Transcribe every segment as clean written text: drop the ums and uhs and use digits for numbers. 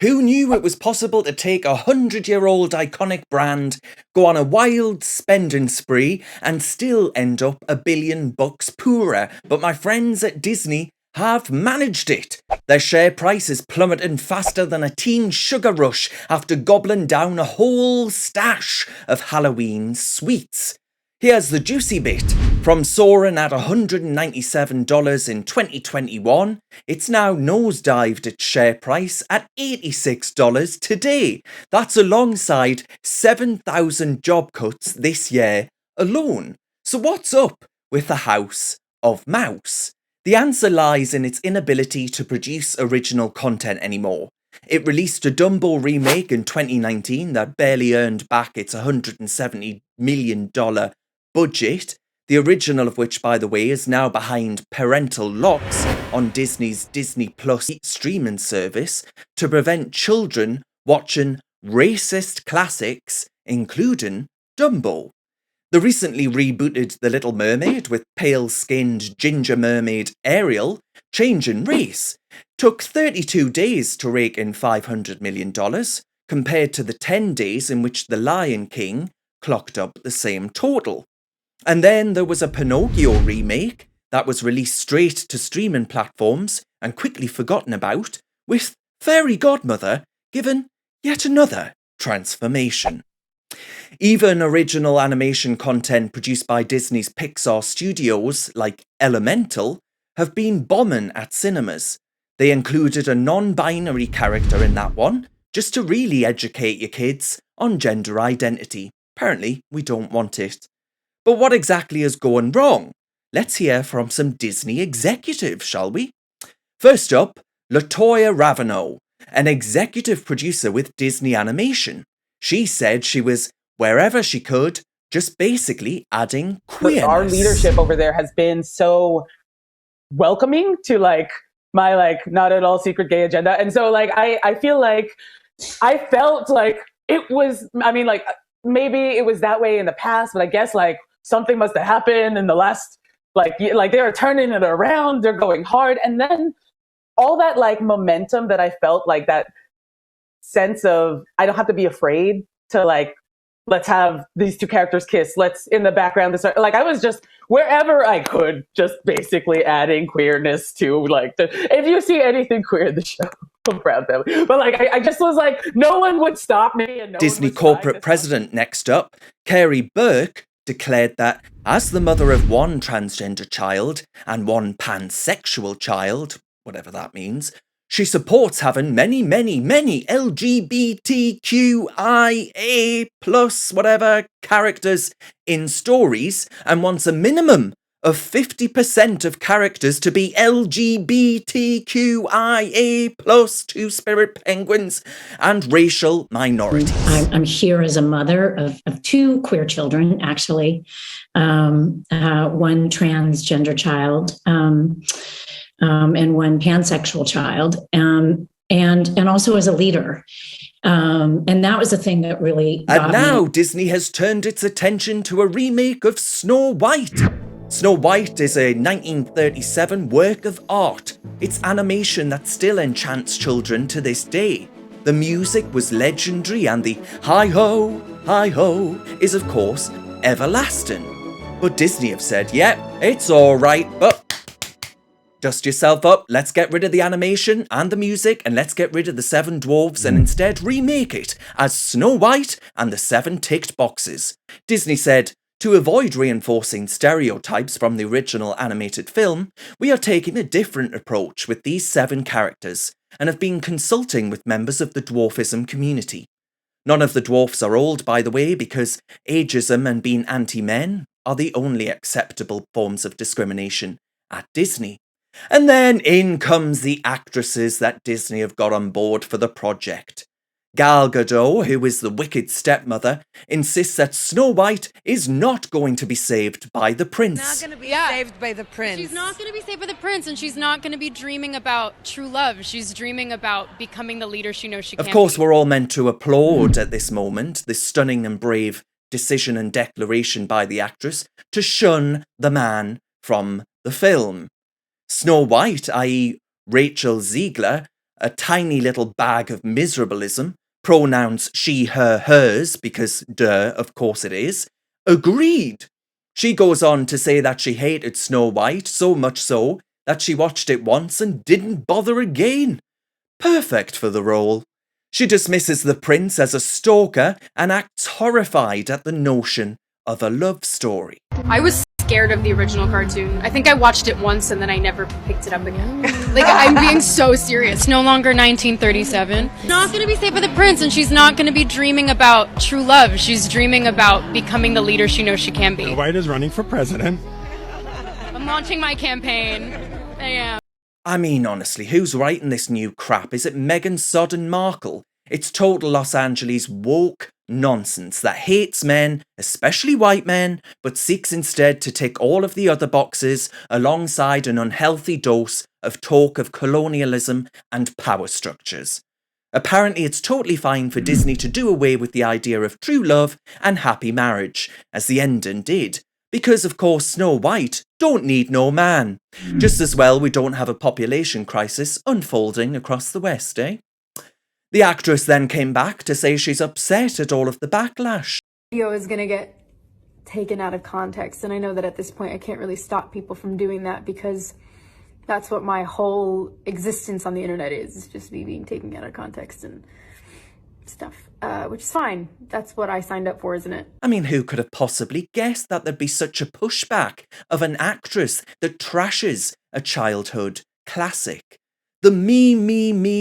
Who knew it was possible to take a 100-year-old iconic brand, go on a wild spending spree, and still end up $1 billion poorer? But my friends at Disney have managed it. Their share price is plummeting faster than a teen sugar rush after gobbling down a whole stash of Halloween sweets. Here's the juicy bit. From soaring at $197 in 2021, it's now nosedived its share price at $86 today. That's alongside 7,000 job cuts this year alone. So what's up with the House of Mouse? The answer lies in its inability to produce original content anymore. It released a Dumbo remake in 2019 that barely earned back its $170 million budget, the original of which, by the way, is now behind parental locks on Disney's Disney Plus streaming service to prevent children watching racist classics, including Dumbo. The recently rebooted The Little Mermaid with pale-skinned ginger mermaid Ariel changing race took 32 days to rake in $500 million, compared to the 10 days in which The Lion King clocked up the same total. And then there was a Pinocchio remake that was released straight to streaming platforms and quickly forgotten about, with Fairy Godmother given yet another transformation. Even original animation content produced by Disney's Pixar studios, like Elemental, have been bombing at cinemas. They included a non-binary character in that one, just to really educate your kids on gender identity. Apparently, we don't want it. But what exactly is going wrong? Let's hear from some Disney executives, shall we? First up, LaToya Ravano, an executive producer with Disney Animation. She said she was, wherever she could, just basically adding queerness. Our leadership over there has been so welcoming to my not at all secret gay agenda. And so I feel like I felt like it was, maybe it was that way in the past, but I guess something must have happened in the last, they are turning it around, they're going hard. And then all that momentum that I felt, that sense of, I don't have to be afraid to let's have these two characters kiss. Let's in the background, I was just wherever I could, just basically adding queerness to if you see anything queer in the show, I'm proud of them. But I just was no one would stop me. And Disney corporate president next up, Carrie Burke, declared that as the mother of one transgender child and one pansexual child, whatever that means, she supports having many LGBTQIA plus whatever characters in stories and wants a minimum of 50% of characters to be LGBTQIA plus two-spirit penguins and racial minorities. I'm here as a mother of two queer children, actually, one transgender child, and one pansexual child, and also as a leader. And that was the thing that really got And now Disney has turned its attention to a remake of Snow White. Snow White is a 1937 work of art. It's animation that still enchants children to this day. The music was legendary and the hi-ho is of course everlasting. But Disney have said, yeah, it's alright, but dust yourself up, let's get rid of the animation and the music and let's get rid of the 7 dwarves and instead remake it as Snow White and the 7 ticked boxes. Disney said, to avoid reinforcing stereotypes from the original animated film, we are taking a different approach with these 7 characters and have been consulting with members of the dwarfism community. None of the dwarfs are old, by the way, because ageism and being anti-men are the only acceptable forms of discrimination at Disney. And then in comes the actresses that Disney have got on board for the project. Gal Gadot, who is the wicked stepmother, insists that Snow White is not going to be saved by the prince. She's not going to be saved by the prince. She's not going to be saved by the prince, and she's not going to be dreaming about true love. She's dreaming about becoming the leader she knows she can be. Of course, we're all meant to applaud at this moment, this stunning and brave decision and declaration by the actress to shun the man from the film. Snow White, i.e. Rachel Zegler, a tiny little bag of miserableism, pronouns she, her, hers, because duh, of course it is, agreed. She goes on to say that she hated Snow White so much so that she watched it once and didn't bother again. Perfect for the role. She dismisses the prince as a stalker and acts horrified at the notion of a love story. I was scared of the original cartoon. I think I watched it once and then I never picked it up again. Like, I'm being so serious. No longer 1937. Not gonna be safe with the prince, and she's not gonna be dreaming about true love. She's dreaming about becoming the leader she knows she can be. White is running for president. I'm launching my campaign. I am. I mean, honestly, who's writing this new crap? Is it Meghan Sodden Markle? It's total Los Angeles woke nonsense that hates men, especially white men, but seeks instead to tick all of the other boxes alongside an unhealthy dose of talk of colonialism and power structures. Apparently, it's totally fine for Disney to do away with the idea of true love and happy marriage, as the ending did. Because, of course, Snow White don't need no man. Just as well we don't have a population crisis unfolding across the West, eh? The actress then came back to say she's upset at all of the backlash. Video is going to get taken out of context, and I know that at this point I can't really stop people from doing that because that's what my whole existence on the internet is just me being taken out of context and stuff, which is fine. That's what I signed up for, isn't it? I mean, who could have possibly guessed that there'd be such a pushback of an actress that trashes a childhood classic? The me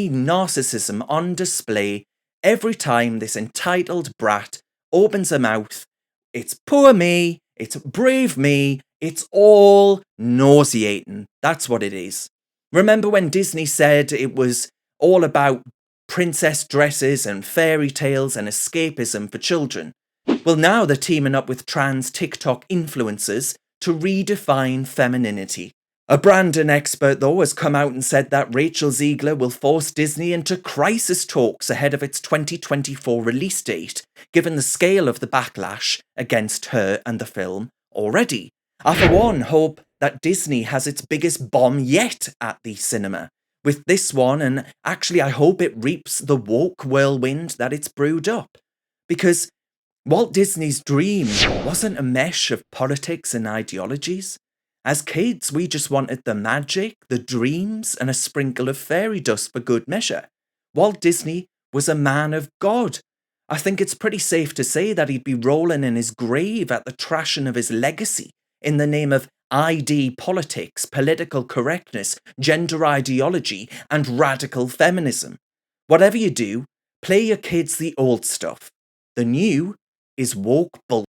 narcissism on display every time this entitled brat opens her mouth. It's poor me, it's brave me, it's all nauseating. That's what it is. Remember when Disney said it was all about princess dresses and fairy tales and escapism for children? Well, now they're teaming up with trans TikTok influencers to redefine femininity. A Brandon expert, though, has come out and said that Rachel Zegler will force Disney into crisis talks ahead of its 2024 release date, given the scale of the backlash against her and the film already. I, for one, hope that Disney has its biggest bomb yet at the cinema with this one, and actually I hope it reaps the woke whirlwind that it's brewed up. Because Walt Disney's dream wasn't a mesh of politics and ideologies. As kids, we just wanted the magic, the dreams, and a sprinkle of fairy dust for good measure. Walt Disney was a man of God. I think it's pretty safe to say that he'd be rolling in his grave at the trashing of his legacy in the name of ID politics, political correctness, gender ideology, and radical feminism. Whatever you do, play your kids the old stuff. The new is woke bull.